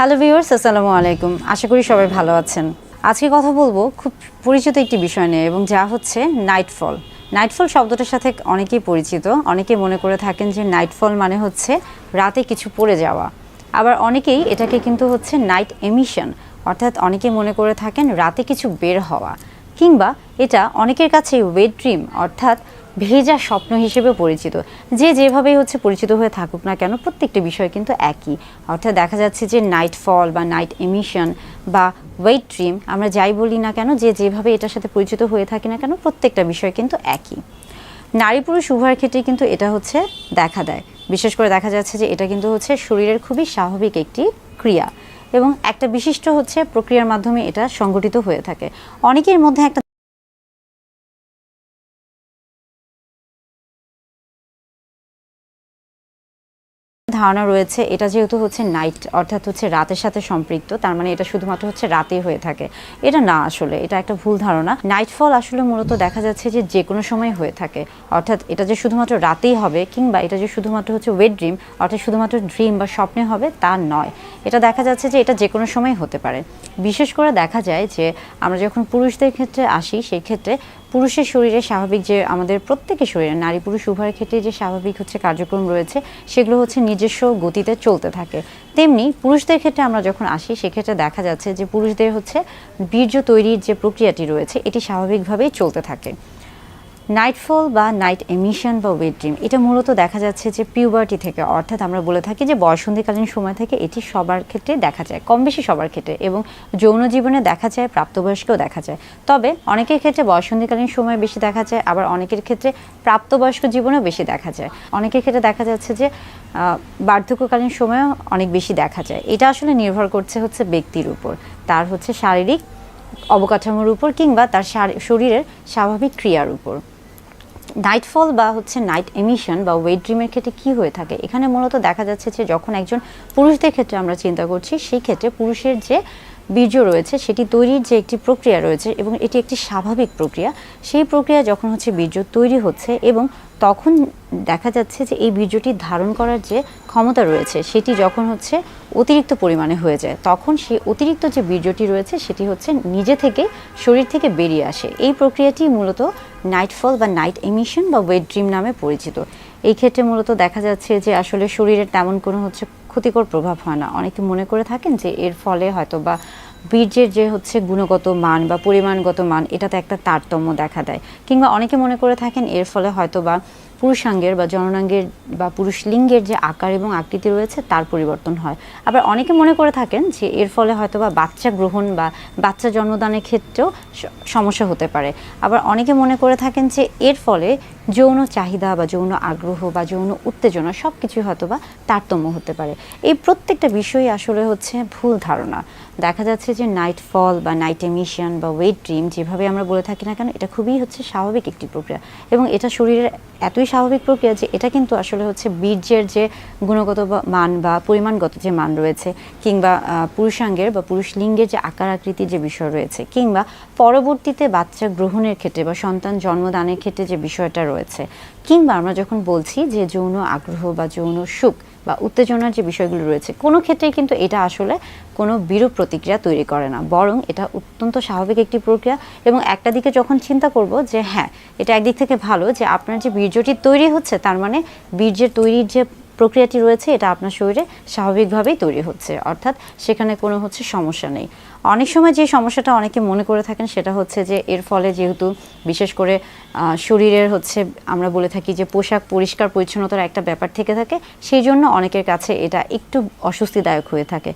Hello viewers, আসসালামু আলাইকুম। আশা করি সবাই ভালো আছেন। আজকে কথা বলবো খুব পরিচিত একটি বিষয় নিয়ে, এবং যা হচ্ছে নাইটফল। নাইটফল শব্দটার সাথে অনেকেই পরিচিত। অনেকেই মনে করে থাকেন যে নাইটফল মানে হচ্ছে রাতে কিছু পড়ে যাওয়া। আবার অনেকেই এটাকে কিন্তু হচ্ছে নাইট এমিশন, অর্থাৎ অনেকে মনে করে থাকেন রাতে কিছু বের হওয়া, কিংবা এটা অনেকের কাছে ওয়েট ড্রিম অর্থাৎ ভেজা স্বপ্ন হিসেবে পরিচিত। যে যেভাবেই হচ্ছে পরিচিত হয়ে থাকুক না কেন, প্রত্যেকটা বিষয় কিন্তু একই। অর্থাৎ দেখা যাচ্ছে যে নাইটফল বা নাইট এমিশন বা ওয়েট ড্রিম, আমরা যাই বলি না কেন, যে যেভাবে এটার সাথে পরিচিত হয়ে থাকি না কেন, প্রত্যেকটা বিষয় কিন্তু একই। নারী পুরুষ উভয়ের ক্ষেত্রে কিন্তু এটা হচ্ছে দেখা দেয়। বিশেষ করে দেখা যাচ্ছে যে এটা কিন্তু হচ্ছে শরীরের খুবই স্বাভাবিক একটি ক্রিয়া, এবং একটা বিশিষ্ট হচ্ছে প্রক্রিয়ার মাধ্যমে এটা সংগঠিত হয়ে থাকে। অনেকের মধ্যে একটা ধারণা রয়েছে এটা যেহেতু হচ্ছে নাইট অর্থাৎ হচ্ছে রাতের সাথে সম্পৃক্ত, তার মানে এটা শুধুমাত্র হচ্ছে রাতেই হয়ে থাকে। এটা না, আসলে এটা একটা ভুল ধারণা। নাইটফল আসলে মূলত দেখা যাচ্ছে যে কোনো সময় হয়ে থাকে। অর্থাৎ এটা যে শুধুমাত্র রাতেই হবে, কিংবা এটা যে শুধুমাত্র হচ্ছে ওয়েট ড্রিম অর্থাৎ শুধুমাত্র ড্রিম বা স্বপ্নে হবে, তা নয়। এটা দেখা যাচ্ছে যে এটা যে কোনো সময় হতে পারে। বিশেষ করে দেখা যায় যে আমরা যখন পুরুষদের ক্ষেত্রে আসি, সেই ক্ষেত্রে পুরুষের শরীরে স্বাভাবিক যে আমাদের প্রত্যেকের শরীরে নারী পুরুষ উভয়ের ক্ষেত্রে যে স্বাভাবিক হচ্ছে কার্যক্রম রয়েছে, সেগুলো হচ্ছে নিজস্ব গতিতে চলতে থাকে। তেমনি পুরুষদের ক্ষেত্রে আমরা যখন আসি, সেক্ষেত্রে দেখা যাচ্ছে যে পুরুষদের হচ্ছে বীর্য তৈরির যে প্রক্রিয়াটি রয়েছে, এটি স্বাভাবিকভাবেই চলতে থাকে। নাইটফল বা নাইট এমিশন বা ওয়েট ড্রিম, এটা মূলত দেখা যাচ্ছে যে পিউবার্টি থেকে, অর্থাৎ আমরা বলে থাকি যে বয়ঃসন্ধিকালীন সময় থেকে এটি সবার ক্ষেত্রে দেখা যায়, কম বেশি সবার ক্ষেত্রে, এবং যৌন জীবনে দেখা যায়, প্রাপ্তবয়স্কেও দেখা যায়। তবে অনেকের ক্ষেত্রে বয়ঃসন্ধিকালীন সময় বেশি দেখা যায়, আবার অনেকের ক্ষেত্রে প্রাপ্তবয়স্ক জীবনেও বেশি দেখা যায়। অনেকের ক্ষেত্রে দেখা যাচ্ছে যে বার্ধক্যকালীন সময়েও অনেক বেশি দেখা যায়। এটা আসলে নির্ভর করছে হচ্ছে ব্যক্তির উপর, তার হচ্ছে শারীরিক অবকাঠামোর উপর, কিংবা তার শরীরের স্বাভাবিক ক্রিয়ার উপর। নাইটফল বা হচ্ছে নাইট এমিশন বা ওয়েট ড্রিমের ক্ষেত্রে কী হয়ে থাকে, এখানে মূলত দেখা যাচ্ছে যে যখন একজন পুরুষদের ক্ষেত্রে আমরা চিন্তা করছি, সেই ক্ষেত্রে পুরুষের যে বীর্য রয়েছে সেটি তৈরির যে একটি প্রক্রিয়া রয়েছে, এবং এটি একটি স্বাভাবিক প্রক্রিয়া, সেই প্রক্রিয়া যখন হচ্ছে বীর্য তৈরি হচ্ছে, এবং তখন দেখা যাচ্ছে যে এই বীর্যটি ধারণ করার যে ক্ষমতা রয়েছে সেটি যখন হচ্ছে অতিরিক্ত পরিমাণে হয়ে যায়, তখন সেই অতিরিক্ত যে বীর্যটি রয়েছে সেটি হচ্ছে নিজে থেকে শরীর থেকে বেরিয়ে আসে। এই প্রক্রিয়াটি মূলত নাইটফল বা নাইট এমিশন বা ওয়েট ড্রিম নামে পরিচিত। এই ক্ষেত্রে মূলত দেখা যাচ্ছে যে আসলে শরীরের তেমন কোনো হচ্ছে ক্ষতিকর প্রভাব হয় না। অনেকে মনে করে থাকেন যে এর ফলে হয়তো বা বীর্যের যে হচ্ছে গুণগত মান বা পরিমাণগত মান, এটাতে একটা তারতম্য দেখা দেয়, কিংবা অনেকে মনে করে থাকেন এর ফলে হয়তো বা পুরুষাঙ্গের বা জননাঙ্গের বা পুরুষ লিঙ্গের যে আকার এবং আকৃতি রয়েছে তার পরিবর্তন হয়। আবার অনেকে মনে করে থাকেন যে এর ফলে হয়তো বা বাচ্চা গ্রহণ বা বাচ্চা জন্মদানের ক্ষেত্রেও সমস্যা হতে পারে। আবার অনেকে মনে করে থাকেন যে এর ফলে যৌন চাহিদা বা যৌন আগ্রহ বা যৌন উত্তেজনা সব কিছুই হয়তো বা তারতম্য হতে পারে। এই প্রত্যেকটা বিষয়ই আসলে হচ্ছে ভুল ধারণা। দেখা যাচ্ছে যে নাইটফল বা নাইট এমিশন বা ওয়েট ড্রিম যেভাবে আমরা বলে থাকি না কেন, এটা খুবই হচ্ছে স্বাভাবিক একটি প্রক্রিয়া, এবং এটা শরীরের এতই স্বাভাবিক প্রক্রিয়া যে এটা কিন্তু আসলে হচ্ছে বীর্যের যে গুণগত মান বা পরিমাণগত যে মান রয়েছে, কিংবা পুরুষাঙ্গের বা পুরুষ লিঙ্গের যে আকার আকৃতির যে বিষয় রয়েছে, কিংবা পরবর্তীতে বাচ্চা গ্রহণের ক্ষেত্রে বা সন্তান জন্মদানের ক্ষেত্রে যে বিষয়টা রয়েছে, কিংবা আমরা যখন বলছি যে যৌন আগ্রহ বা যৌন সুখ বা উত্তেজনার যে বিষয়গুলো রয়েছে, কোনো ক্ষেত্রেই কিন্তু এটা আসলে কোনো বিরূপ প্রতিক্রিয়া তৈরি করে না, বরং এটা অত্যন্ত স্বাভাবিক একটি প্রক্রিয়া। এবং একটা দিকে যখন চিন্তা করব যে হ্যাঁ, এটা একদিক থেকে ভালো যে আপনার যে বীর্যটি তৈরি হচ্ছে, তার মানে বীর্যের তৈরির যে প্রক্রিয়াটি রয়েছে এটা আপনার শরীরে স্বাভাবিকভাবেই তৈরি হচ্ছে, অর্থাৎ সেখানে কোনো হচ্ছে সমস্যা নেই। অনেক সময় যে সমস্যাটা অনেকে মনে করে থাকেন সেটা হচ্ছে যে এর ফলে যেহেতু বিশেষ করে শরীরের হচ্ছে আমরা বলে থাকি যে পোশাক পরিষ্কার পরিচ্ছন্নতার একটা ব্যাপার থেকে থাকে, সেই জন্য অনেকের কাছে এটা একটু অস্বস্তিদায়ক হয়ে থাকে।